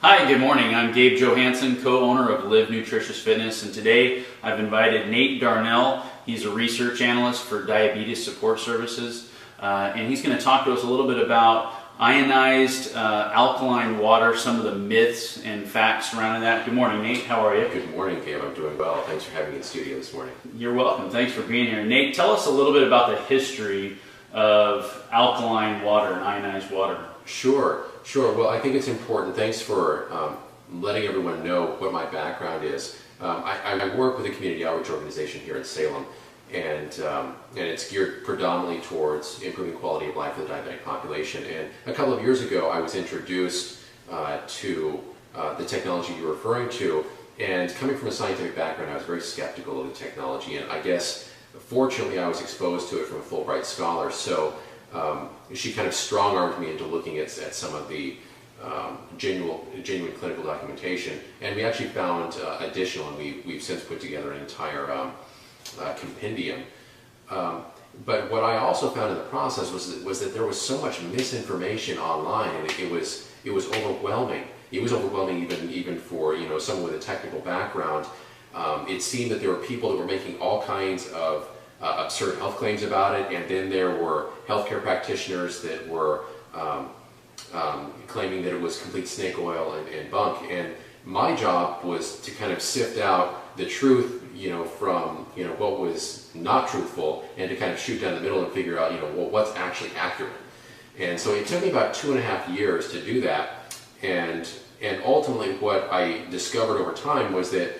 Hi, good morning. I'm Gabe Johansson, co-owner of Live Nutritious Fitness, and today I've invited Nate Darnell. He's a research analyst for Diabetes Support Services, and he's going to talk to us a little bit about ionized alkaline water, some of the myths and facts surrounding that. Good morning, Nate. How are you? Good morning, Gabe. I'm doing well. Thanks for having me in the studio this morning. You're welcome. Thanks for being here. Nate, tell us a little bit about the history of alkaline water and ionized water. Sure. Well, I think it's important. Thanks for letting everyone know what my background is. I work with a community outreach organization here in Salem, and it's geared predominantly towards improving quality of life for the diabetic population. And a couple of years ago, I was introduced to the technology you're referring to, and coming from a scientific background, I was very skeptical of the technology, and I guess fortunately I was exposed to it from a Fulbright scholar. So she kind of strong-armed me into looking at some of the genuine clinical documentation, and we actually found additional, and we've since put together an entire compendium. But what I also found in the process was that there was so much misinformation online, and it was overwhelming. It was overwhelming even for someone with a technical background. It seemed that there were people that were making all kinds of absurd health claims about it, and then there were healthcare practitioners that were claiming that it was complete snake oil and bunk. And my job was to kind of sift out the truth, from what was not truthful, and to kind of shoot down the middle and figure out, well, what's actually accurate. And so it took me about 2.5 years to do that. And ultimately, what I discovered over time was that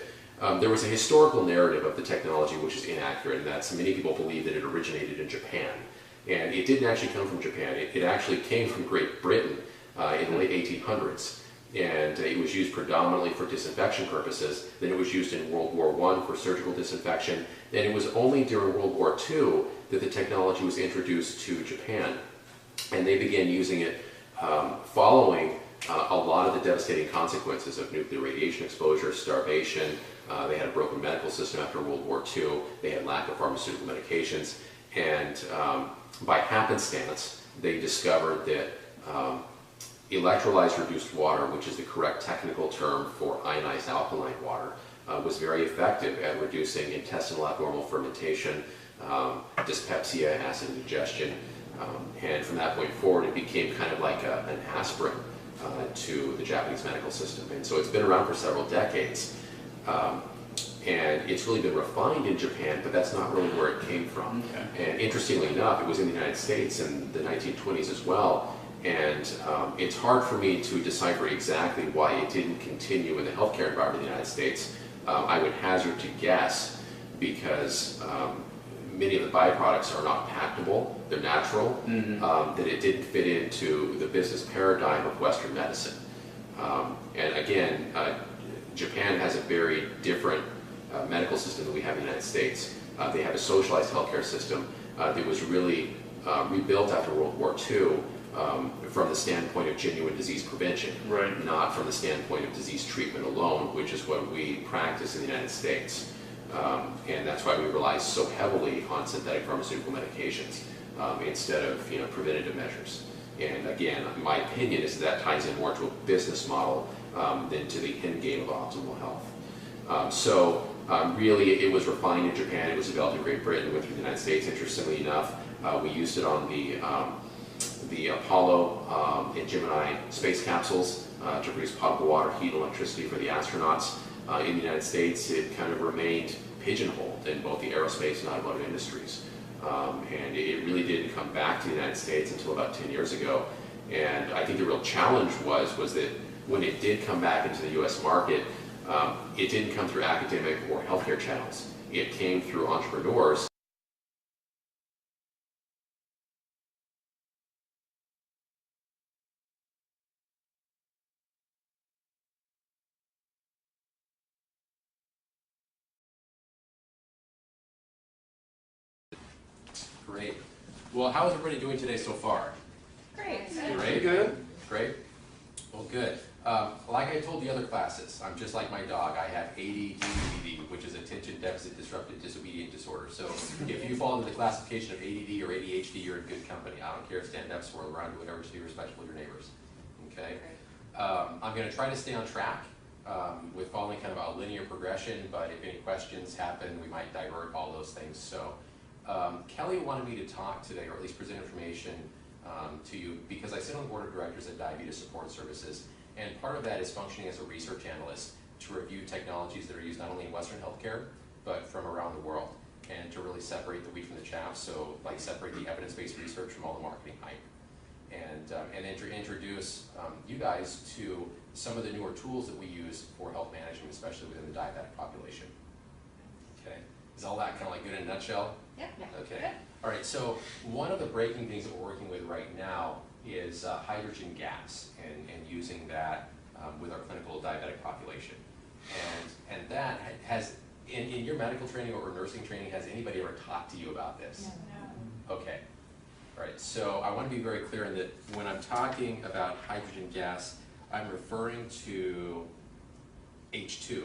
there was a historical narrative of the technology which is inaccurate, and that's many people believe that it originated in Japan. And it didn't actually come from Japan. It actually came from Great Britain in the late 1800s. And it was used predominantly for disinfection purposes. Then it was used in World War I for surgical disinfection. Then it was only during World War II that the technology was introduced to Japan. And they began using it following a lot of the devastating consequences of nuclear radiation exposure, starvation. They had a broken medical system after World War II. They had lack of pharmaceutical medications. And by happenstance, they discovered that electrolyzed reduced water, which is the correct technical term for ionized alkaline water, was very effective at reducing intestinal abnormal fermentation, dyspepsia, acid indigestion. And from that point forward, it became kind of like an aspirin to the Japanese medical system. And so it's been around for several decades. And it's really been refined in Japan, but that's not really where it came from. Okay. And interestingly enough, it was in the United States in the 1920s as well. And it's hard for me to decipher exactly why it didn't continue in the healthcare environment in the United States. I would hazard to guess because many of the byproducts are not patentable, they're natural, that it didn't fit into the business paradigm of Western medicine. And again, Japan has a very different medical system than we have in the United States. They have a socialized healthcare system that was really rebuilt after World War II from the standpoint of genuine disease prevention, right, not from the standpoint of disease treatment alone, which is what we practice in the United States. And that's why we rely so heavily on synthetic pharmaceutical medications instead of preventative measures. And again, my opinion is that ties in more to a business model than to the end game of optimal health. So really, it was refined in Japan. It was developed in Great Britain, went through the United States. Interestingly enough, we used it on the Apollo and Gemini space capsules to produce potable water, heat, and electricity for the astronauts. In the United States, it kind of remained pigeonholed in both the aerospace and automotive industries. And it really didn't come back to the United States until about 10 years ago. And I think the real challenge was that when it did come back into the U.S. market, it didn't come through academic or healthcare channels. It came through entrepreneurs. Great. Well, how is everybody doing today so far? Great. Great. Good. Great. Well, good. Like I told the other classes, I'm just like my dog. I have ADD, which is attention deficit disruptive disobedient disorder. So if you fall into the classification of ADD or ADHD, you're in good company. I don't care if stand up, swirl around, do whatever to be respectful of your neighbors. Okay. I'm going to try to stay on track with following kind of a linear progression, but if any questions happen, we might divert all those things. So Kelly wanted me to talk today, or at least present information to you, because I sit on the board of directors at Diabetes Support Services, and part of that is functioning as a research analyst to review technologies that are used not only in Western healthcare, but from around the world, and to really separate the wheat from the chaff, so like separate the evidence-based research from all the marketing hype. And then to introduce you guys to some of the newer tools that we use for health management, especially within the diabetic population. Okay, is all that kind of like good in a nutshell? Yeah. Okay. Good. All right, so one of the breaking things that we're working with right now is hydrogen gas, and using that with our clinical diabetic population. And that has, in your medical training or nursing training, has anybody ever talked to you about this? No. Okay. All right, so I want to be very clear in that when I'm talking about hydrogen gas, I'm referring to H2,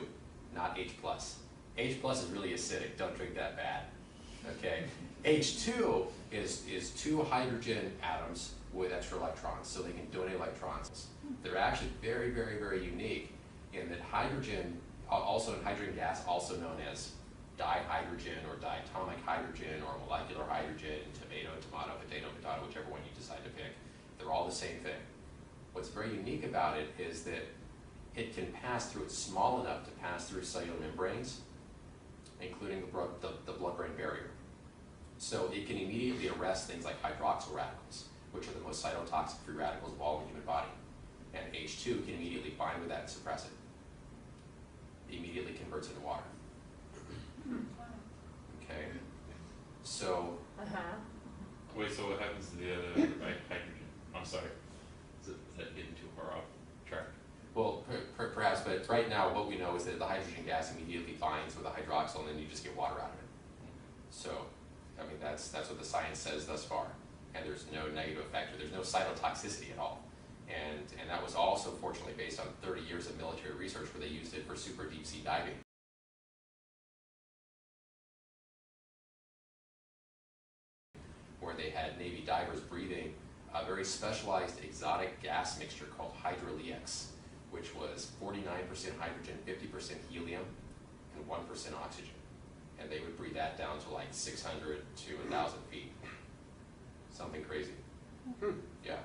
not H+. H+ is really acidic, don't drink that bad. Okay, H2 is two hydrogen atoms with extra electrons, so they can donate electrons. They're actually very, very, very unique in that hydrogen, also in hydrogen gas, also known as dihydrogen or diatomic hydrogen or molecular hydrogen, tomato, tomato, potato, whichever one you decide to pick, they're all the same thing. What's very unique about it is that it can pass through, it's small enough to pass through cellular membranes, including the blood-brain barrier. So it can immediately arrest things like hydroxyl radicals, which are the most cytotoxic free radicals of all in the human body. And H2 can immediately bind with that and suppress it. It immediately converts it to water. Okay, so... Wait, so what happens to the other hydrogen? I'm sorry. Is that getting too far off track? Well, perhaps, but right now what we know is that the hydrogen gas immediately binds with the hydroxyl, and then you just get water out of it. So, I mean, that's what the science says thus far. And there's no negative effect, or there's no cytotoxicity at all. And that was also, fortunately, based on 30 years of military research where they used it for super deep sea diving. Where they had Navy divers breathing a very specialized exotic gas mixture called HydroliX, which was 49% hydrogen, 50% helium, and 1% oxygen. And they would breathe that down to like 600 to 1,000 feet. Something crazy. Yeah.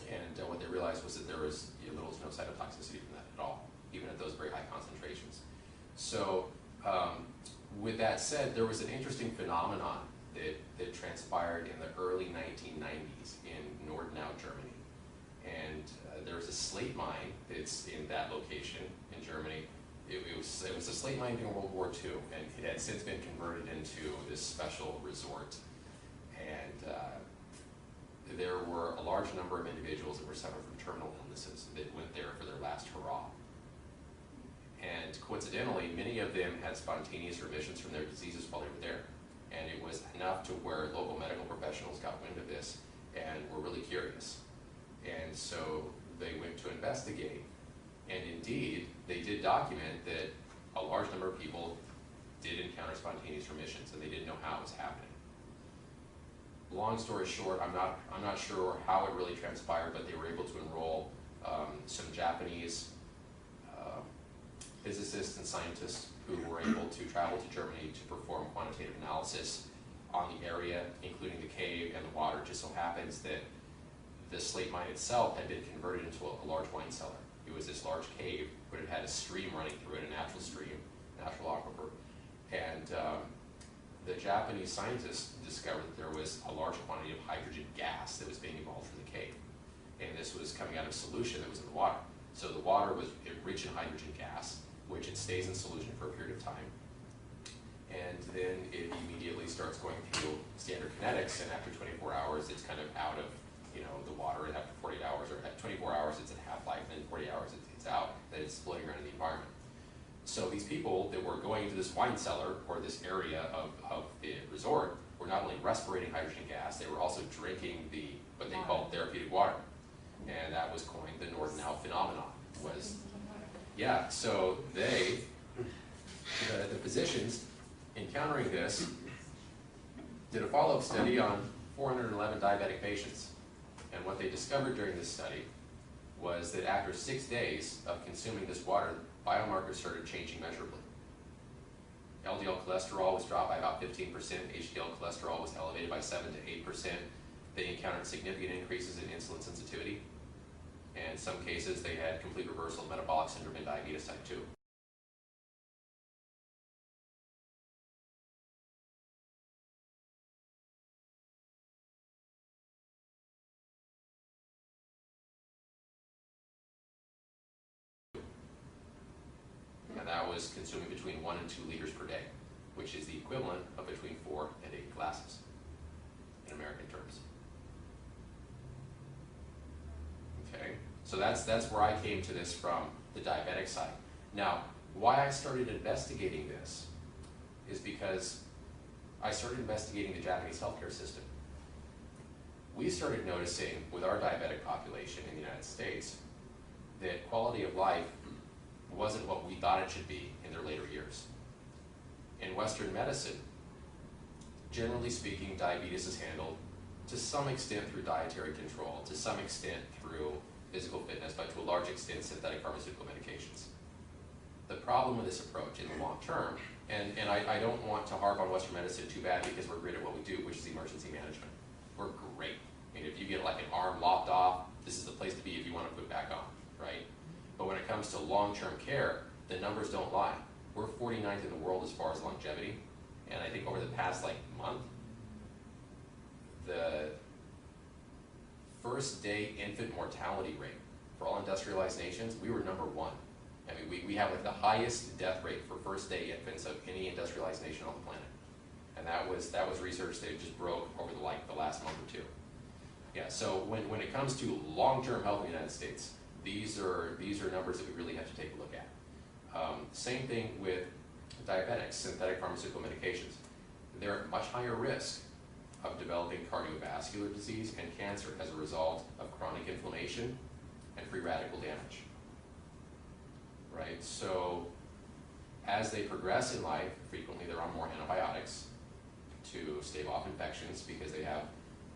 And what they realized was that there was little to no cytotoxicity from that at all, even at those very high concentrations. So with that said, there was an interesting phenomenon that transpired in the early 1990s in Nordenau, Germany. And there's a slate mine that's in that location in Germany. It was a slate mine during World War II, and it had since been converted into this special resort. And there were a large number of individuals that were suffering from terminal illnesses that went there for their last hurrah. And coincidentally, many of them had spontaneous remissions from their diseases while they were there. And it was enough to where local medical professionals got wind of this and were really curious. And so they went to investigate. And indeed, they did document that a large number of people did encounter spontaneous remissions, and they didn't know how it was happening. Long story short, I'm not sure how it really transpired, but they were able to enroll some Japanese physicists and scientists who were able to travel to Germany to perform quantitative analysis on the area, including the cave and the water. It just so happens that the slate mine itself had been converted into a large wine cellar. It was this large cave, but it had a stream running through it, a natural stream, natural aquifer. And the Japanese scientists discovered that there was a large quantity of hydrogen gas that was being evolved from the cave. And this was coming out of solution that was in the water. So the water was rich in hydrogen gas, which it stays in solution for a period of time. And then it immediately starts going through standard kinetics, and after 24 hours, it's kind of out of the water, and after 48 hours, or at 24 hours, it's at half-life, and then 40 hours, it's out, then it's floating around in the environment. So these people that were going into this wine cellar, or this area of the resort, were not only respirating hydrogen gas, they were also drinking what they called therapeutic water. And that was coined the Nordenau phenomenon. Yeah, so the physicians encountering this did a follow-up study on 411 diabetic patients. And what they discovered during this study was that after 6 days of consuming this water, biomarkers started changing measurably. LDL cholesterol was dropped by about 15%, HDL cholesterol was elevated by 7 to 8%. They encountered significant increases in insulin sensitivity, and in some cases they had complete reversal of metabolic syndrome and diabetes type 2. And that was consuming between 1 and 2 liters per day, which is the equivalent of between 4 and 8 glasses in American terms. Okay, so that's where I came to this from the diabetic side. Now, why I started investigating this is because I started investigating the Japanese healthcare system. We started noticing with our diabetic population in the United States that quality of life wasn't what we thought it should be in their later years. In Western medicine, generally speaking, diabetes is handled to some extent through dietary control, to some extent through physical fitness, but to a large extent synthetic pharmaceutical medications. The problem with this approach in the long term, and I don't want to harp on Western medicine too bad because we're great at what we do, which is emergency management. We're great. I mean, if you get like an arm lopped off, this is the place to be if you want to put it back on, right? But when it comes to long-term care, the numbers don't lie. We're 49th in the world as far as longevity, and I think over the past month, the first day infant mortality rate for all industrialized nations, we were number 1. I mean, we have the highest death rate for first day infants of any industrialized nation on the planet. And that was research that just broke over the last month or two. Yeah, so when it comes to long-term health in the United States, these are numbers that we really have to take a look at. Same thing with diabetics, synthetic pharmaceutical medications. They're at much higher risk of developing cardiovascular disease and cancer as a result of chronic inflammation and free radical damage. Right? So as they progress in life, frequently they're on more antibiotics to stave off infections because they have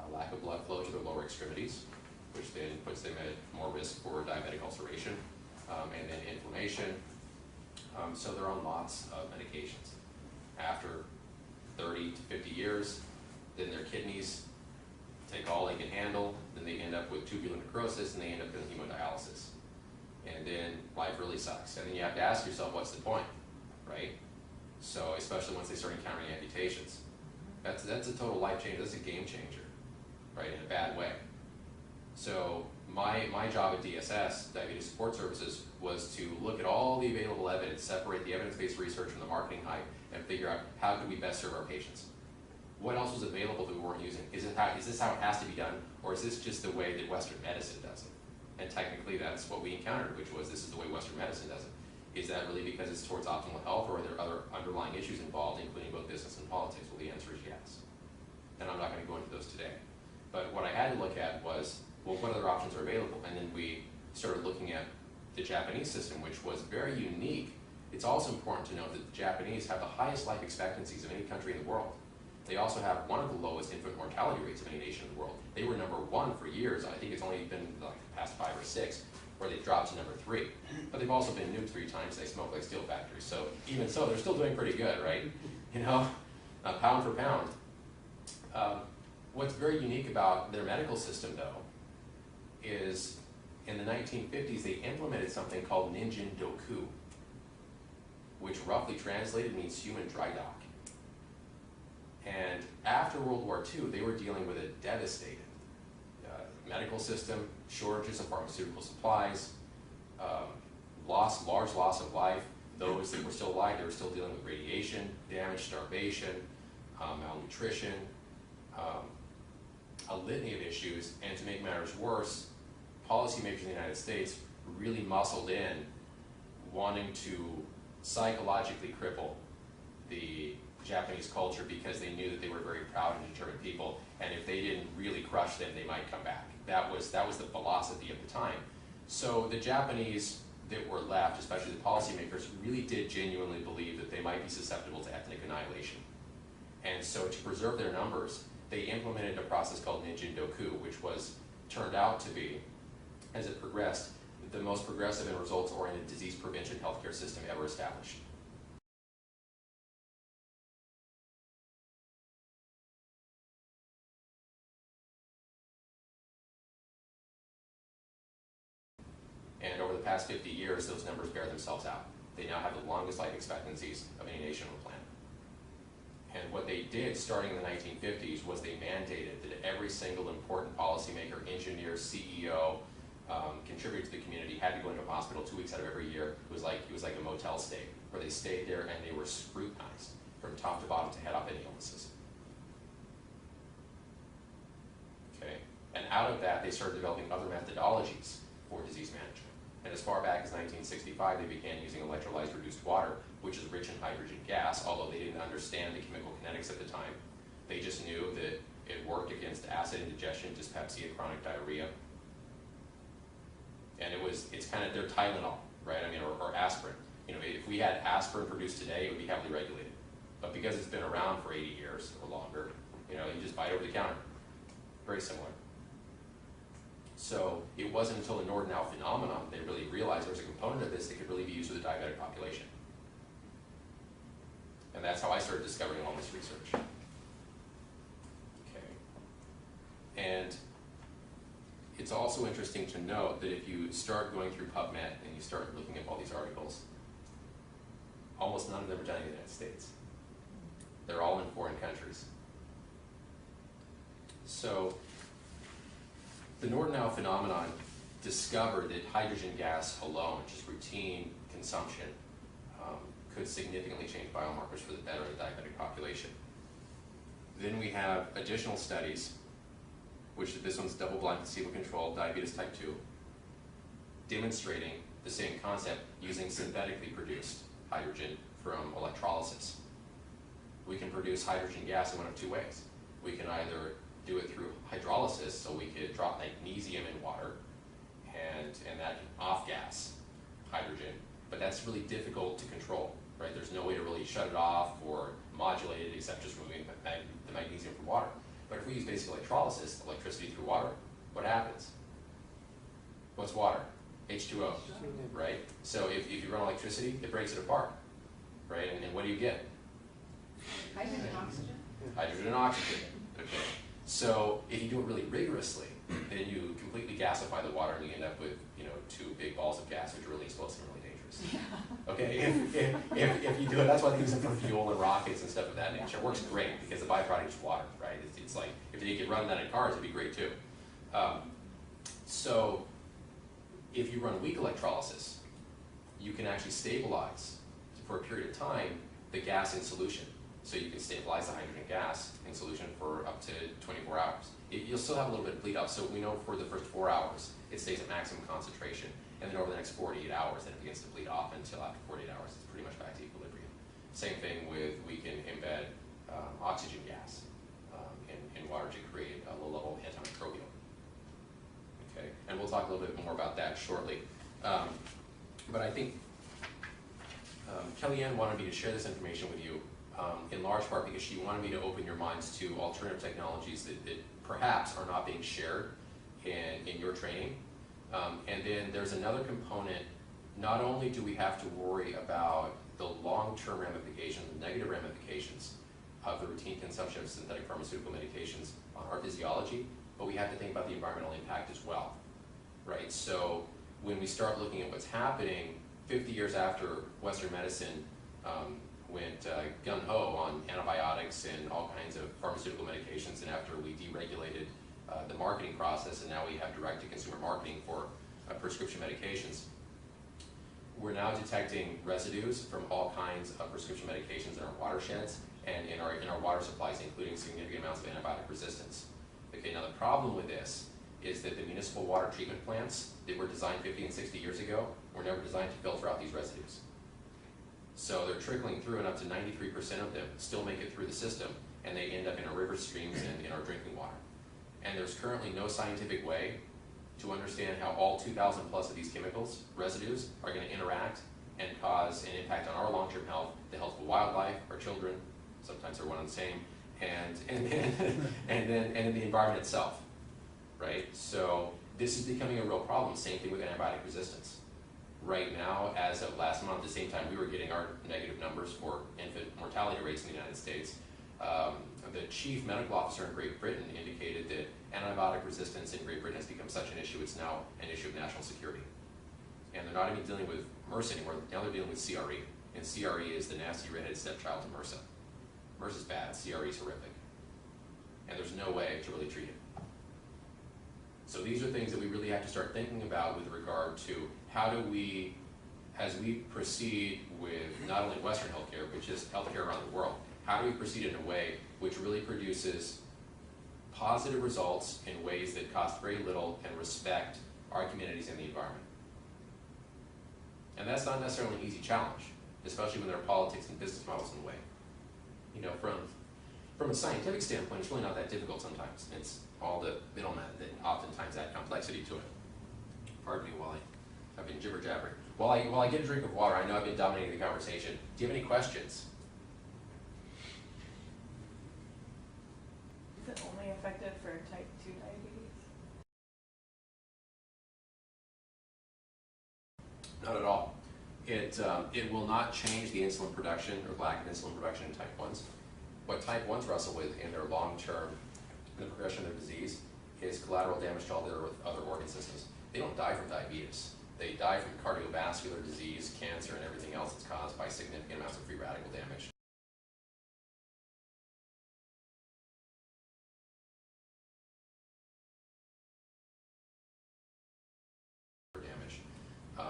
a lack of blood flow to their lower extremities, which then puts them at more risk for diabetic ulceration and then inflammation. So they're on lots of medications. After 30 to 50 years, then their kidneys take all they can handle, then they end up with tubular necrosis and they end up in hemodialysis. And then life really sucks. And then you have to ask yourself, what's the point, right? So especially once they start encountering amputations. That's a total life changer, that's a game changer, right, in a bad way. So my job at DSS, Diabetes Support Services, was to look at all the available evidence, separate the evidence-based research from the marketing hype, and figure out how could we best serve our patients. What else was available that we weren't using? Is this how it has to be done, or is this just the way that Western medicine does it? And technically that's what we encountered, which was this is the way Western medicine does it. Is that really because it's towards optimal health, or are there other underlying issues involved, including both business and politics? Well, the answer is yes. And I'm not going to go into those today. But what I had to look at was, well, what other options are available? And then we started looking at the Japanese system, which was very unique. It's also important to note that the Japanese have the highest life expectancies of any country in the world. They also have one of the lowest infant mortality rates of any nation in the world. They were number 1 for years. I think it's only been like the past 5 or 6 where they've dropped to number 3. But they've also been nuked 3 times. They smoke like steel factories. So even so, they're still doing pretty good, right? You know, pound for pound. What's very unique about their medical system, though, is in the 1950s, they implemented something called Ninjin Doku, which roughly translated means human dry dock. And after World War II, they were dealing with a devastated medical system, shortages of pharmaceutical supplies, large loss of life. Those that were still alive, they were still dealing with radiation, damage, starvation, malnutrition, a litany of issues. And to make matters worse, policymakers in the United States really muscled in, wanting to psychologically cripple the Japanese culture because they knew that they were very proud and determined people, and if they didn't really crush them, they might come back. That was the philosophy of the time. So the Japanese that were left, especially the policymakers, really did genuinely believe that they might be susceptible to ethnic annihilation. And so to preserve their numbers, they implemented a process called Ninjin Doku, which turned out to be as it progressed, the most progressive and results-oriented disease prevention healthcare system ever established. And over the past 50 years, those numbers bear themselves out. They now have the longest life expectancies of any nation on the planet. And what they did starting in the 1950s was they mandated that every single important policymaker, engineer, CEO, contributor to the community had to go into a hospital 2 weeks out of every year. It was like a motel stay, where they stayed there and they were scrutinized from top to bottom to head off any illnesses. Okay, and out of that, they started developing other methodologies for disease management. And as far back as 1965, they began using electrolyzed reduced water, which is rich in hydrogen gas, although they didn't understand the chemical kinetics at the time. They just knew that it worked against acid indigestion, dyspepsia, chronic diarrhea. And it's kind of their Tylenol, right? I mean, or aspirin. You know, if we had aspirin produced today, it would be heavily regulated. But because it's been around for 80 years or longer, you know, you just buy it over the counter. Very similar. So it wasn't until the Nordau phenomenon they really realized there was a component of this that could really be used with the diabetic population. And that's how I started discovering all this research. Okay. And it's also interesting to note that if you start going through PubMed and you start looking at all these articles, almost none of them are done in the United States. They're all in foreign countries. So the Nordau phenomenon discovered that hydrogen gas alone, just routine consumption, could significantly change biomarkers for the better in the diabetic population. Then we have additional studies, which this one's double-blind placebo-controlled diabetes type 2, demonstrating the same concept using synthetically produced hydrogen from electrolysis. We can produce hydrogen gas in one of two ways. We can either do it through hydrolysis, so we could drop magnesium in water, and that can off-gas hydrogen, but that's really difficult to control, right? There's no way to really shut it off or modulate it except just removing the magnesium from water. But if we use basic electrolysis, electricity through water, what happens? What's water? H2O, right? So if you run electricity, it breaks it apart, right? And what do you get? Hydrogen and oxygen. Hydrogen and oxygen. Okay. So if you do it really rigorously, then you completely gasify the water and you end up with, you know, two big balls of gas, which are really explosive and really dangerous. Yeah. Okay, if you do it, that's why they use it for fuel and rockets and stuff of that nature. It works great because the byproduct is water, right? It's like, if you could run that in cars, it'd be great too. So if you run weak electrolysis, you can actually stabilize, for a period of time, the gas in solution. So you can stabilize the hydrogen gas in solution for up to 24 hours. You'll still have a little bit of bleed off, so we know for the first 4 hours, it stays at maximum concentration, and then over the next 48 hours, then it begins to bleed off until after 48 hours, it's pretty much back to equilibrium. Same thing with, we can embed oxygen gas in water to create a low-level antimicrobial. Okay, and we'll talk a little bit more about that shortly. But I think Kellyanne wanted me to share this information with you in large part because she wanted me to open your minds to alternative technologies that perhaps are not being shared in your training. And then there's another component. Not only do we have to worry about the long-term ramifications, the negative ramifications of the routine consumption of synthetic pharmaceutical medications on our physiology, but we have to think about the environmental impact as well, right? So when we start looking at what's happening 50 years after Western medicine went gung-ho on antibiotics and all kinds of pharmaceutical medications, and after we deregulated the marketing process, and now we have direct-to-consumer marketing for prescription medications, we're now detecting residues from all kinds of prescription medications in our watersheds and in our water supplies, including significant amounts of antibiotic resistance. Okay, now the problem with this is that the municipal water treatment plants that were designed 50 and 60 years ago were never designed to filter out these residues. So they're trickling through, and up to 93% of them still make it through the system, and they end up in our river streams and in our drinking water. And there's currently no scientific way to understand how all 2,000 plus of these chemicals, residues, are going to interact and cause an impact on our long-term health, the health of wildlife, our children, sometimes they're one and the same, and then the environment itself, right? So this is becoming a real problem. Same thing with antibiotic resistance. Right now, as of last month, at the same time we were getting our negative numbers for infant mortality rates in the United States, the chief medical officer in Great Britain indicated that antibiotic resistance in Great Britain has become such an issue, it's now an issue of national security. And they're not even dealing with MRSA anymore, now they're dealing with CRE. And CRE is the nasty redheaded stepchild to MRSA. MRSA is bad, CRE is horrific. And there's no way to really treat it. So these are things that we really have to start thinking about with regard to how do we, as we proceed with not only Western healthcare, but just healthcare around the world, how do we proceed in a way which really produces positive results in ways that cost very little and respect our communities and the environment? And that's not necessarily an easy challenge, especially when there are politics and business models in the way. You know, from a scientific standpoint, it's really not that difficult sometimes. It's all the middlemen that oftentimes add complexity to it. Pardon me while I've been jibber-jabbering. While I get a drink of water, I know I've been dominating the conversation. Do you have any questions? Is it only effective for type 2 diabetes? Not at all. It will not change the insulin production or lack of insulin production in type 1s. What type 1s wrestle with in their long-term, in the progression of their disease, is collateral damage to all their other organ systems. They don't die from diabetes. They die from cardiovascular disease, cancer, and everything else that's caused by significant amounts of free radical damage.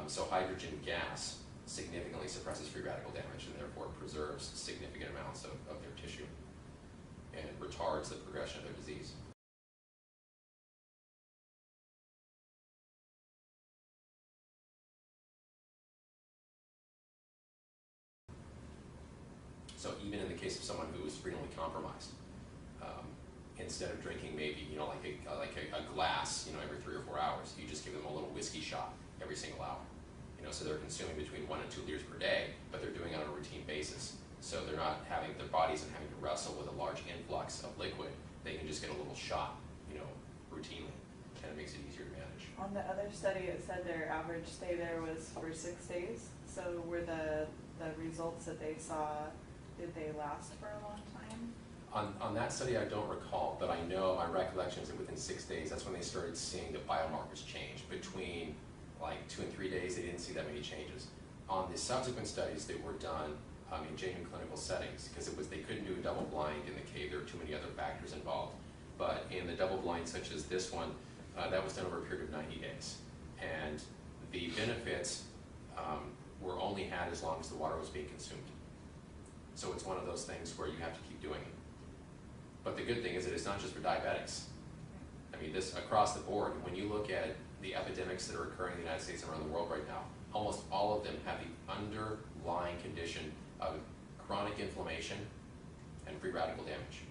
So hydrogen gas significantly suppresses free radical damage and therefore preserves significant amounts of their tissue and retards the progression of their disease. So even in the case of someone who is renally compromised, instead of drinking maybe like a glass every 3 or 4 hours, you just give them a little whiskey shot every single hour. So they're consuming between 1 and 2 liters per day, but they're doing it on a routine basis. So they're not having, their bodies and having to wrestle with a large influx of liquid. They can just get a little shot, routinely, and it makes it easier to manage. On the other study, it said their average stay there was for 6 days. So were the results that they saw, did they last for a long time? On that study, I don't recall, but I know my recollection is that within 6 days, that's when they started seeing the biomarkers change. Between like 2 and 3 days, they didn't see that many changes. On the subsequent studies that were done in genuine clinical settings, because they couldn't do a double blind in the case, there were too many other factors involved. But in the double blind, such as this one, that was done over a period of 90 days. And the benefits were only had as long as the water was being consumed. So it's one of those things where you have to keep doing it. But the good thing is that it's not just for diabetics. I mean, this across the board, when you look at the epidemics that are occurring in the United States and around the world right now, almost all of them have the underlying condition of chronic inflammation and free radical damage.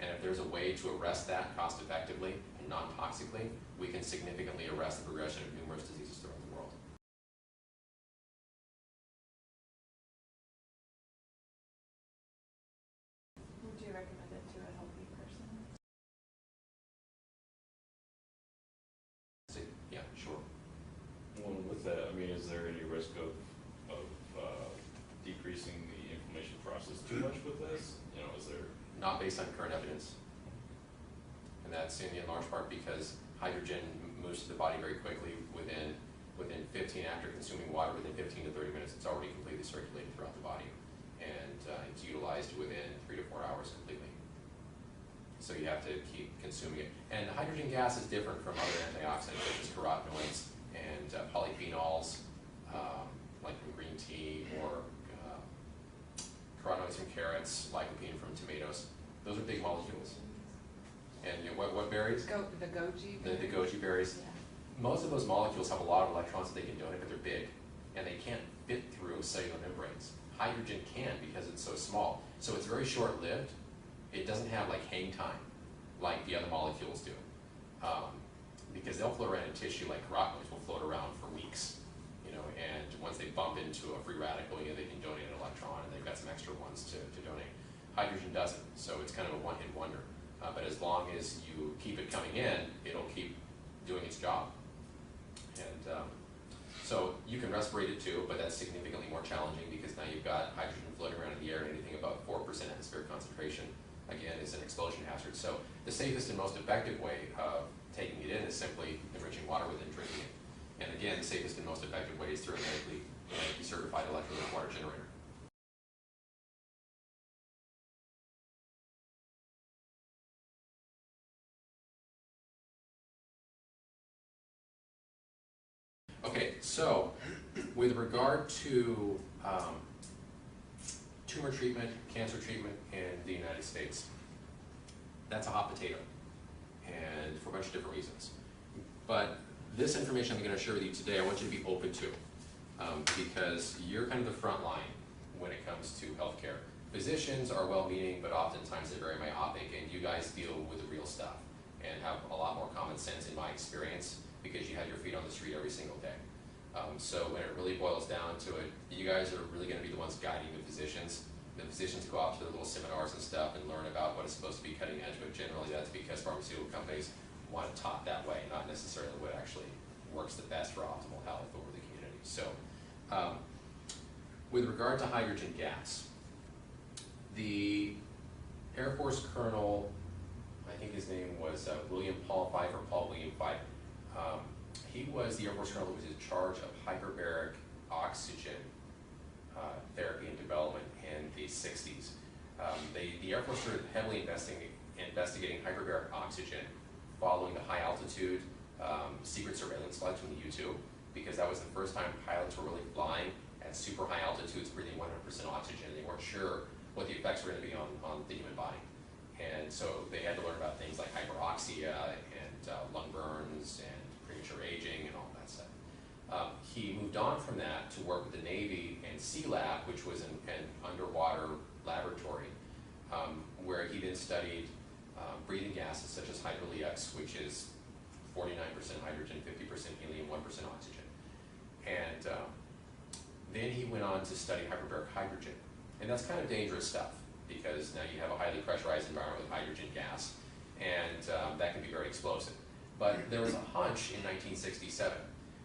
And if there's a way to arrest that cost effectively and non-toxically, we can significantly arrest the progression of numerous diseases throughout the world. Would you recommend it to a healthy person? Yeah, sure. Well, with that, I mean, is there any risk of decreasing the inflammation process too much with this? Is there? Not based on current evidence. And that's in large part because hydrogen moves to the body very quickly within 15, after consuming water, within 15 to 30 minutes, it's already completely circulated throughout the body. And it's utilized within 3 to 4 hours completely. So you have to keep consuming it. And hydrogen gas is different from other antioxidants such as carotenoids and polyphenols, like from green tea, or carotenoids from carrots, lycopene from tomatoes. Those are big molecules. And what berries? The goji The berries. goji berries. Yeah. Most of those molecules have a lot of electrons that they can donate, but they're big. And they can't fit through cellular membranes. Hydrogen can because it's so small. So it's very short-lived. It doesn't have like hang time like the other molecules do. Because they'll float around in tissue like carotenoids will float around for weeks. And once they bump into a free radical, they can donate an electron, and they've got some extra ones to donate. Hydrogen doesn't, so it's kind of a one-hit wonder. But as long as you keep it coming in, it'll keep doing its job. And so you can respirate it too, but that's significantly more challenging because now you've got hydrogen floating around in the air, and anything above 4% atmospheric concentration, again, is an explosion hazard. So the safest and most effective way of taking it in is simply enriching water with and drinking it. And again, the safest and most effective way is through a medically certified electrolytic water generator. Okay, so with regard to tumor treatment, cancer treatment in the United States, that's a hot potato, and for a bunch of different reasons. But this information I'm going to share with you today, I want you to be open to, because you're kind of the front line when it comes to healthcare. Physicians are well-meaning, but oftentimes they're very myopic, and you guys deal with the real stuff and have a lot more common sense in my experience, because you have your feet on the street every single day. So when it really boils down to it, you guys are really going to be the ones guiding the physicians. The physicians go out to their little seminars and stuff and learn about what is supposed to be cutting edge, but generally that's because pharmaceutical companies want it taught that way, not necessarily what actually works the best for optimal health over the community. So with regard to hydrogen gas, the Air Force Colonel, I think his name was William Paul Pfeiffer, Paul William Pfeiffer. He was the Air Force Colonel who was in charge of hyperbaric oxygen therapy and development in the 60s. The Air Force started heavily investigating hyperbaric oxygen following the high altitude secret surveillance flights from the U-2, because that was the first time pilots were really flying at super high altitudes, breathing 100% oxygen. They weren't sure what the effects were going to be on the human body. And so they had to learn about things like hyperoxia and lung burns and premature aging and all that stuff. He moved on from that to work with the Navy and Sea Lab, which was an underwater laboratory, where he then studied breathing gases such as hydroliux, which is 49% hydrogen, 50% helium, 1% oxygen. And then he went on to study hyperbaric hydrogen. And that's kind of dangerous stuff, because now you have a highly pressurized environment with hydrogen gas, and that can be very explosive. But there was a hunch in 1967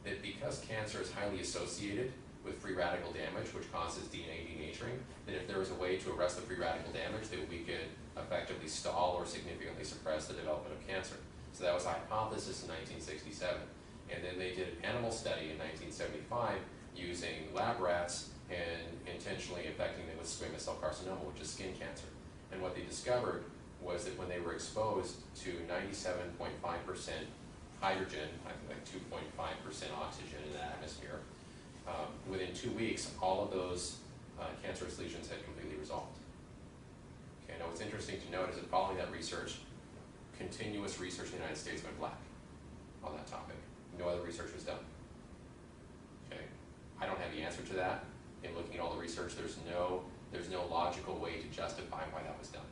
that because cancer is highly associated with free radical damage, which causes DNA denaturing, that if there was a way to arrest the free radical damage, that we could effectively stall or significantly suppress the development of cancer. So that was a hypothesis in 1967. And then they did an animal study in 1975 using lab rats and intentionally affecting them with squamous cell carcinoma, which is skin cancer. And what they discovered was that when they were exposed to 97.5% hydrogen, I think like 2.5% oxygen in the atmosphere, within 2 weeks, all of those cancerous lesions had completely resolved. Okay, now what's interesting to note is that following that research, continuous research in the United States went black on that topic. No other research was done. Okay, I don't have the answer to that. In looking at all the research, there's no logical way to justify why that was done.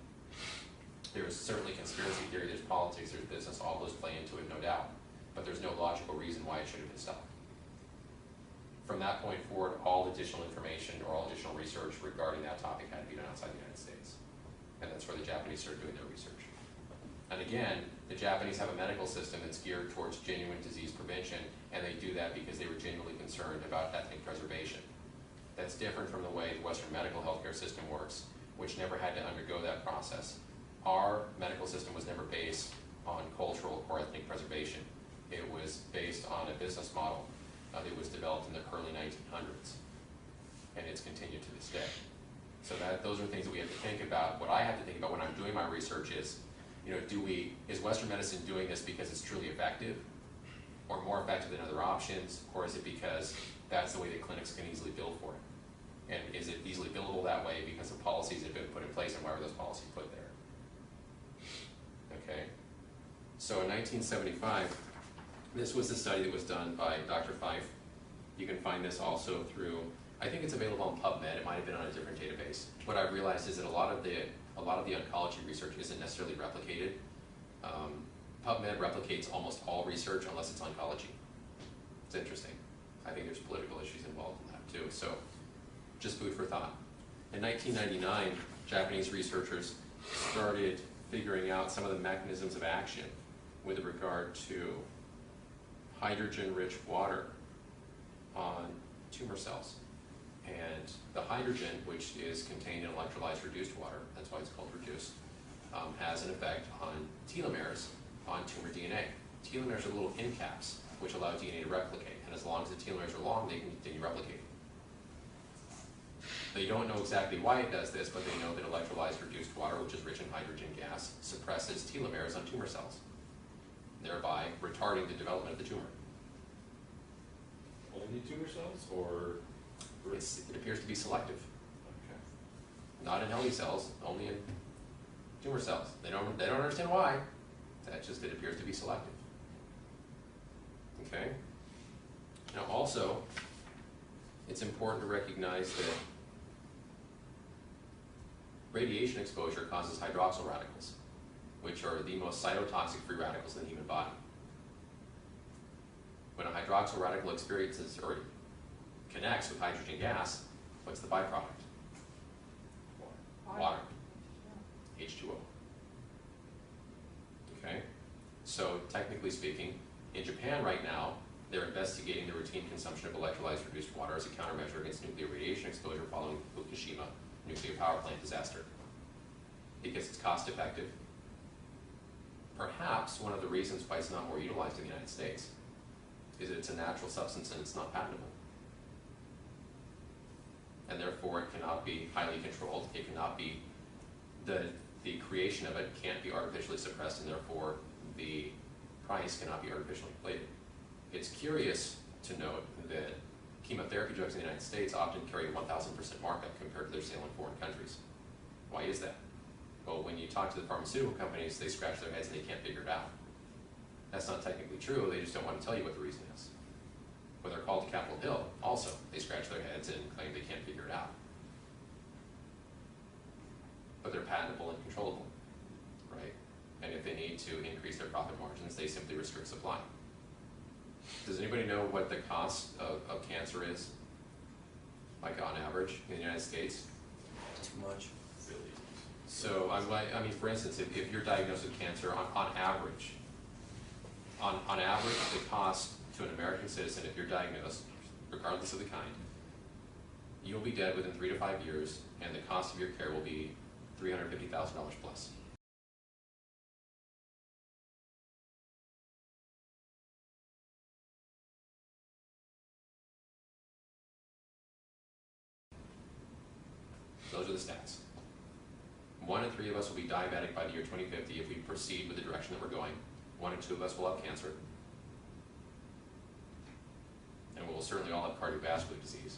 There's certainly conspiracy theory, there's politics, there's business, all those play into it, no doubt. But there's no logical reason why it should have been stopped. From that point forward, all additional information or all additional research regarding that topic had to be done outside the United States. And that's where the Japanese started doing their research. And again, the Japanese have a medical system that's geared towards genuine disease prevention, and they do that because they were genuinely concerned about ethnic preservation. That's different from the way the Western medical healthcare system works, which never had to undergo that process. Our medical system was never based on cultural or ethnic preservation. It was based on a business model that was developed in the early 1900s, and it's continued to this day. So those are things that we have to think about. What I have to think about when I'm doing my research is, is Western medicine doing this because it's truly effective, or more effective than other options, or is it because that's the way that clinics can easily bill for it? And is it easily billable that way because of policies that have been put in place, and why were those policies put there? Okay, so in 1975, this was the study that was done by Dr. Fife. You can find this also through, I think it's available on PubMed. It might have been on a different database. What I've realized is that a lot of the oncology research isn't necessarily replicated. PubMed replicates almost all research unless it's oncology. It's interesting. I think there's political issues involved in that too. So, just food for thought. In 1999, Japanese researchers started figuring out some of the mechanisms of action with regard to hydrogen-rich water on tumor cells. And the hydrogen, which is contained in electrolyzed reduced water, that's why it's called reduced, has an effect on telomeres on tumor DNA. Telomeres are little end caps which allow DNA to replicate, and as long as the telomeres are long, they can continue replicating. They don't know exactly why it does this, but they know that electrolyzed reduced water, which is rich in hydrogen gas, suppresses telomeres on tumor cells, thereby retarding the development of the tumor. Only tumor cells, or? It appears to be selective. Okay. Not in healthy cells, only in tumor cells. They don't understand why. That's just, it appears to be selective. Okay? Now also, it's important to recognize that radiation exposure causes hydroxyl radicals, which are the most cytotoxic free radicals in the human body. When a hydroxyl radical experiences or connects with hydrogen gas, what's the byproduct? Water. H2O. Okay? So technically speaking, in Japan right now, they're investigating the routine consumption of electrolyzed reduced water as a countermeasure against nuclear radiation exposure following Fukushima nuclear power plant disaster. Because it's cost effective. Perhaps one of the reasons why it's not more utilized in the United States is that it's a natural substance and it's not patentable. And therefore it cannot be highly controlled. It cannot be, the creation of it can't be artificially suppressed, and therefore the price cannot be artificially inflated. It's curious to note that chemotherapy drugs in the United States often carry 1,000% markup compared to their sale in foreign countries. Why is that? Well, when you talk to the pharmaceutical companies, they scratch their heads and they can't figure it out. That's not technically true, they just don't want to tell you what the reason is. When they're called to Capitol Hill, also, they scratch their heads and claim they can't figure it out. But they're patentable and controllable, right? And if they need to increase their profit margins, they simply restrict supply. Does anybody know what the cost of cancer is, like on average, in the United States? Too much. So, I mean, for instance, if you're diagnosed with cancer, on average, the cost to an American citizen, if you're diagnosed, regardless of the kind, you'll be dead within 3 to 5 years, and the cost of your care will be $350,000 plus. Those are the stats. 1 in 3 of us will be diabetic by the year 2050 if we proceed with the direction that we're going. 1 in 2 of us will have cancer. And we'll certainly all have cardiovascular disease.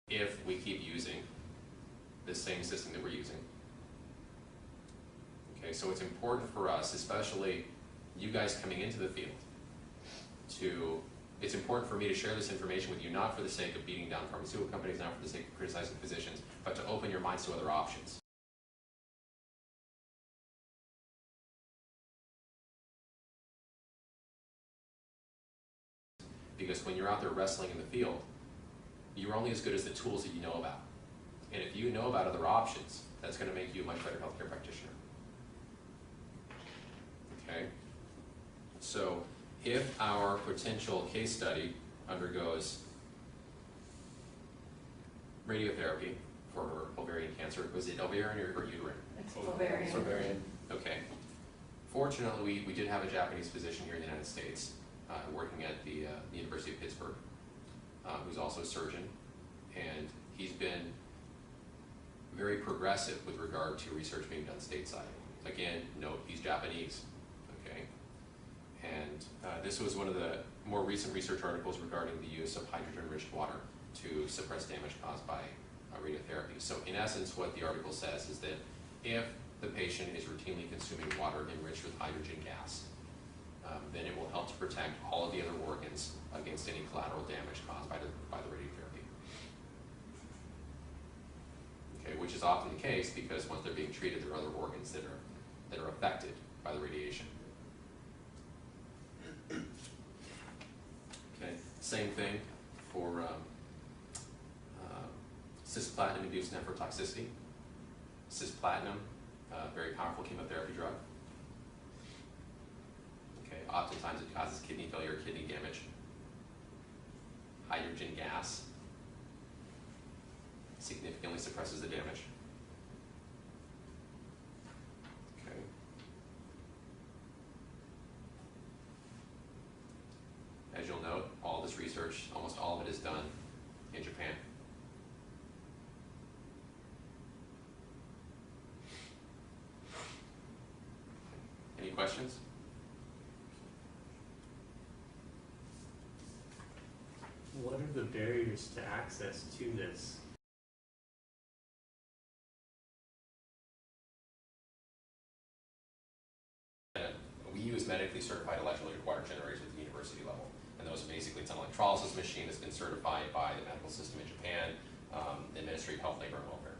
If we keep using the same system that we're using. Okay, so it's important for us, especially you guys coming into the field, it's important for me to share this information with you, not for the sake of beating down pharmaceutical companies, not for the sake of criticizing physicians, but to open your minds to other options. Because when you're out there wrestling in the field, you're only as good as the tools that you know about. And if you know about other options, that's going to make you a much better healthcare practitioner. Okay? So, if our potential case study undergoes radiotherapy for ovarian cancer, was it ovarian or uterine? It's ovarian. It's ovarian. Okay. Fortunately, we did have a Japanese physician here in the United States working at the University of Pittsburgh, who's also a surgeon, and he's been very progressive with regard to research being done stateside. Again, note, he's Japanese, okay? And this was one of the more recent research articles regarding the use of hydrogen-enriched water to suppress damage caused by radiotherapy. So in essence, what the article says is that if the patient is routinely consuming water enriched with hydrogen gas, then it will help to protect all of the other organs against any collateral damage caused by the radiotherapy. Okay, which is often the case because once they're being treated, there are other organs that are affected by the radiation. Okay, same thing for cisplatin-induced nephrotoxicity. Cisplatin, very powerful chemotherapy drug. Okay, oftentimes it causes kidney failure or kidney damage. Hydrogen gas significantly suppresses the damage. Okay. As you'll note, all this research, almost all of it is done in Japan. Any questions? What are the barriers to access to this? We use medically certified electrolytic water generators at the university level. And those basically, it's an electrolysis machine that's been certified by the medical system in Japan, the Ministry of Health, Labor, and Welfare.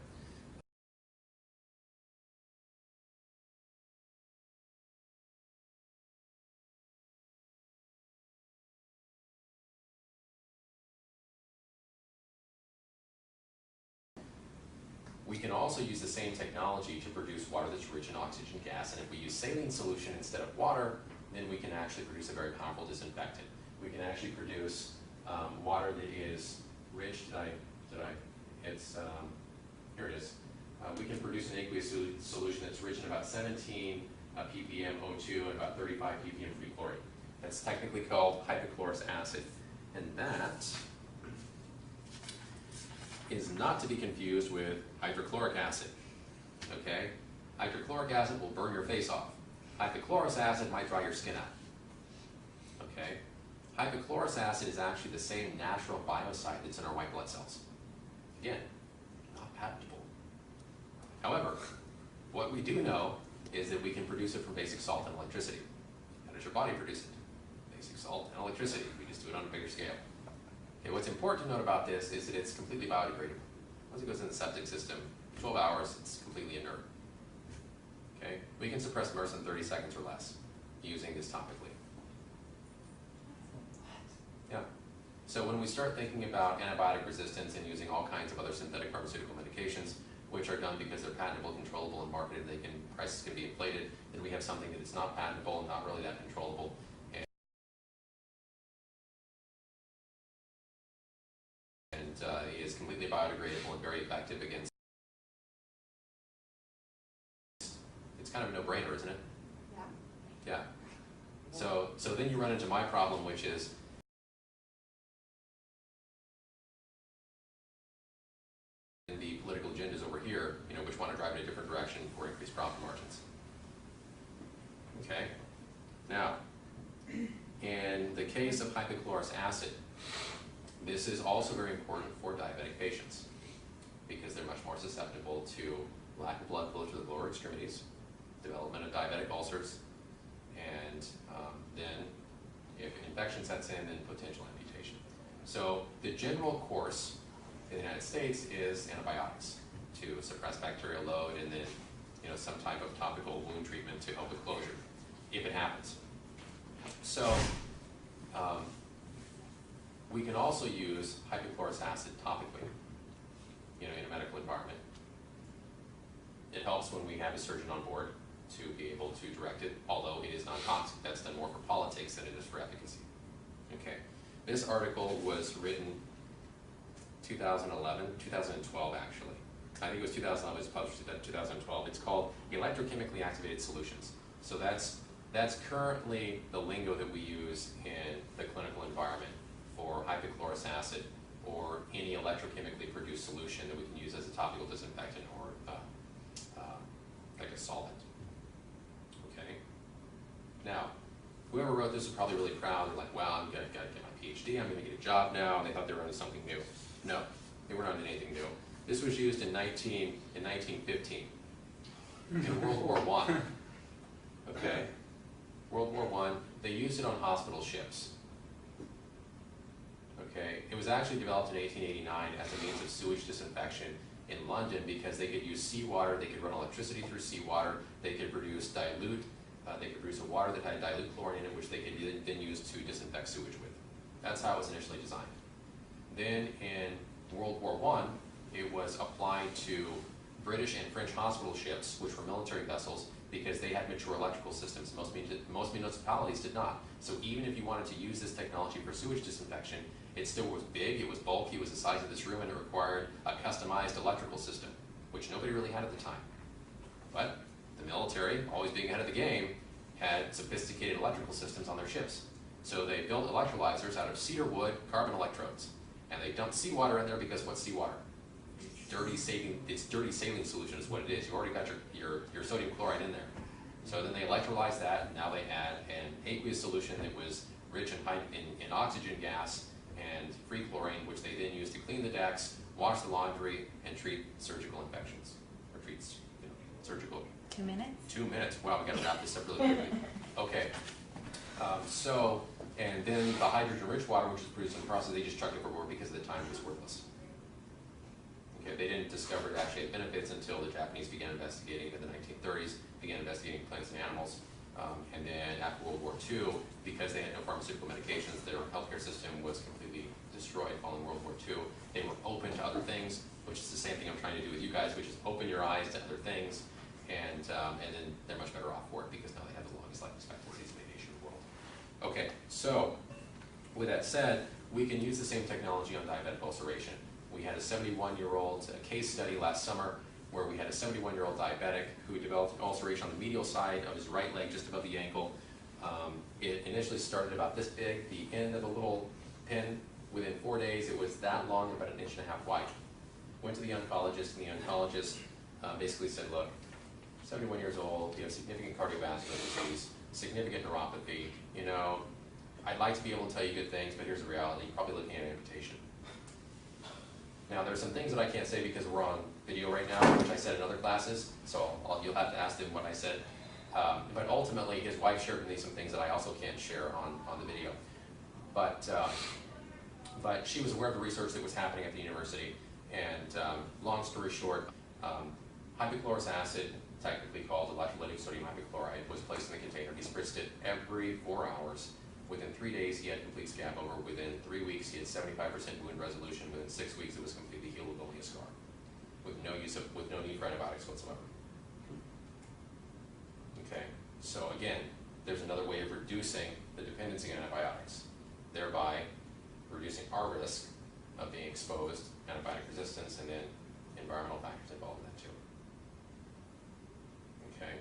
We can also use the same technology to produce water that's rich in oxygen gas, and if we use saline solution instead of water, then we can actually produce a very powerful disinfectant. We can actually produce water that is rich, here it is. We can produce an aqueous solution that's rich in about 17 ppm O2 and about 35 ppm free chlorine. That's technically called hypochlorous acid, and that is not to be confused with hydrochloric acid, okay? Hydrochloric acid will burn your face off. Hypochlorous acid might dry your skin out, okay? Hypochlorous acid is actually the same natural biocide that's in our white blood cells. Again, not patentable. However, what we do know is that we can produce it from basic salt and electricity. How does your body produce it? Basic salt and electricity. We just do it on a bigger scale. Okay, what's important to note about this is that it's completely biodegradable. Once it goes in the septic system, 12 hours, it's completely inert. Okay, we can suppress MRSA in 30 seconds or less using this topically. Yeah. So when we start thinking about antibiotic resistance and using all kinds of other synthetic pharmaceutical medications, which are done because they're patentable, controllable, and marketed, prices can be inflated, then we have something that is not patentable and not really that controllable. Is completely biodegradable and very effective against. It's kind of a no-brainer, isn't it? Yeah. Yeah. So then you run into my problem, which is the political agendas over here, which want to drive in a different direction for increased profit margins. Okay. Now, in the case of hypochlorous acid, this is also very important for diabetic patients because they're much more susceptible to lack of blood flow to the lower extremities, development of diabetic ulcers, and then if an infection sets in, then potential amputation. So the general course in the United States is antibiotics to suppress bacterial load and then some type of topical wound treatment to help with closure, if it happens. So we can also use hypochlorous acid topically, in a medical environment. It helps when we have a surgeon on board to be able to direct it, although it is non-toxic. That's done more for politics than it is for efficacy. Okay. This article was written 2012 actually. I think it was 2011, it was published in 2012. It's called electrochemically activated solutions. So that's currently the lingo that we use in the clinical environment for hypochlorous acid or any electrochemically produced solution that we can use as a topical disinfectant or like a solvent. Okay. Now, whoever wrote this is probably really proud. They're like, wow, I'm gonna get my PhD. I'm gonna get a job now. And they thought they were onto something new. No, they weren't onto anything new. This was used in 1915 in World War I. Okay. World War I. They used it on hospital ships. Okay, it was actually developed in 1889 as a means of sewage disinfection in London because they could use seawater, they could run electricity through seawater, they could produce dilute, they could produce a water that had dilute chlorine in it, which they could then use to disinfect sewage with. That's how it was initially designed. Then in World War I, It was applied to British and French hospital ships, which were military vessels, because they had mature electrical systems. Most municipalities did not. So even if you wanted to use this technology for sewage disinfection, it still was big, it was bulky, it was the size of this room, and it required a customized electrical system, which nobody really had at the time. But the military, always being ahead of the game, had sophisticated electrical systems on their ships. So they built electrolyzers out of cedar wood, carbon electrodes. And they dumped seawater in there because what's seawater? It's dirty saline solution is what it is. You already got your sodium chloride in there. So then they electrolyzed that, and now they had an aqueous solution that was rich in oxygen gas and free chlorine, which they then used to clean the decks, wash the laundry, and treat surgical infections. Or treat surgical. 2 minutes? 2 minutes. Wow, we got to wrap this up really quickly. Okay. And then the hydrogen-rich water, which is produced in the process, they just chucked it overboard because at the time it was worthless. Okay, they didn't discover it actually had benefits until the Japanese began investigating in the 1930s, began investigating plants and animals. And then after World War II, because they had no pharmaceutical medications, their healthcare system was completely destroyed following World War II. They were open to other things, which is the same thing I'm trying to do with you guys, which is open your eyes to other things, and then they're much better off for it because now they have the longest life expectancies in the nation of the world. Okay, so with that said, we can use the same technology on diabetic ulceration. We had a 71-year-old case study last summer where we had a 71-year-old diabetic who developed an ulceration on the medial side of his right leg, just above the ankle. It initially started about this big, the end of a little pin. Within 4 days, it was that long, about 1.5 inches wide. Went to the oncologist, and the oncologist basically said, look, 71 years old, you have significant cardiovascular disease, significant neuropathy, you know, I'd like to be able to tell you good things, but here's the reality, you're probably looking at an amputation. Now, there's some things that I can't say because we're on video right now, which I said in other classes, so you'll have to ask them what I said. But ultimately, his wife shared with me some things that I also can't share on the video. But she was aware of the research that was happening at the university, and long story short, hypochlorous acid, technically called electrolytic sodium hypochlorite, was placed in the container. He spritzed it every 4 hours. Within 3 days, he had complete scab over. Within 3 weeks, he had 75% wound resolution. Within 6 weeks, it was completely healed with only a scar, with no need for antibiotics whatsoever. Okay, so again, there's another way of reducing the dependency on antibiotics, thereby reducing our risk of being exposed, antibiotic resistance, and then environmental factors involved in that too. Okay.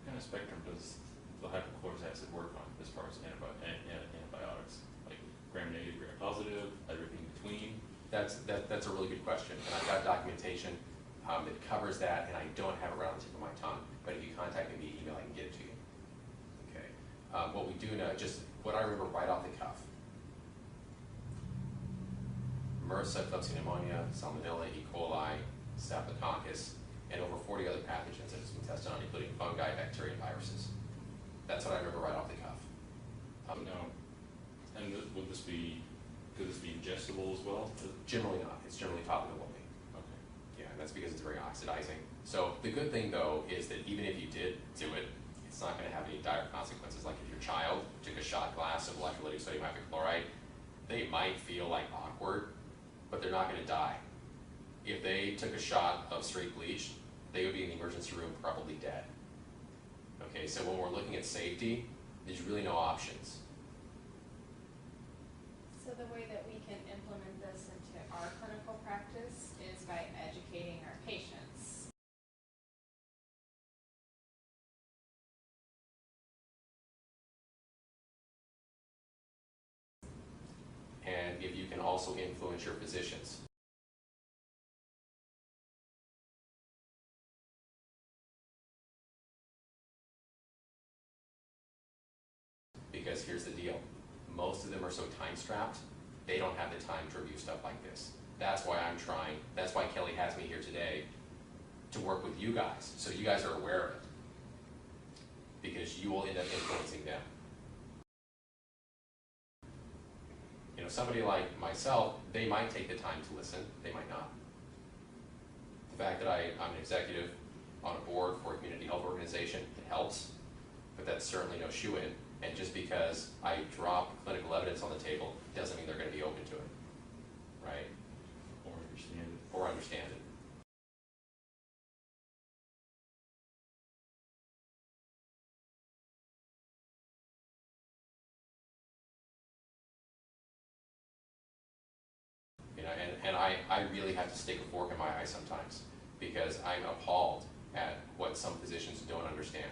What kind of spectrum does the hypochlorous acid work on as far as antibiotics? Like gram-negative, gram-positive, everything in between? That's a really good question, and I've got documentation that covers that, and I don't have it right on the tip of my tongue, but if you contact me via email, I can get it to you. Okay. What we do know, just what I remember right off the cuff, MRSA, Klebsiella pneumonia, Salmonella, E. coli, Staphylococcus, and over 40 other pathogens that has been tested on, including fungi, bacteria, and viruses. That's what I remember right off the cuff. No. And could this be ingestible as well? Generally not. It's generally topical only. Okay. Yeah, and that's because it's very oxidizing. So the good thing, though, is that even if you did do it, it's not going to have any dire consequences. Like if your child took a shot glass of electrolytic sodium hypochlorite, they might feel like awkward, but they're not going to die. If they took a shot of straight bleach, they would be in the emergency room probably dead. Okay, so when we're looking at safety, there's really no options. So the way that we can implement this into our clinical practice is by educating our patients. And if you can also influence your physicians. Because here's the deal, most of them are so time-strapped, they don't have the time to review stuff like this. That's why that's why Kelly has me here today to work with you guys, so you guys are aware of it. Because you will end up influencing them. You know, somebody like myself, they might take the time to listen, they might not. The fact that I'm an executive on a board for a community health organization, it helps, but that's certainly no shoe-in. And just because I drop clinical evidence on the table doesn't mean they're going to be open to it. right? Or understand it. Or understand it. You know, and I really have to stick a fork in my eye sometimes because I'm appalled at what some physicians don't understand.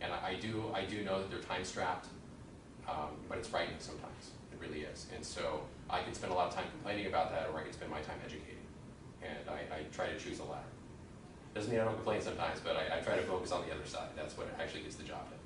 And I do know that they're time strapped, but it's frightening sometimes. It really is. And so I can spend a lot of time complaining about that, or I can spend my time educating. And I try to choose the latter. Doesn't mean I don't complain sometimes, but I try to focus on the other side. That's what actually gets the job done.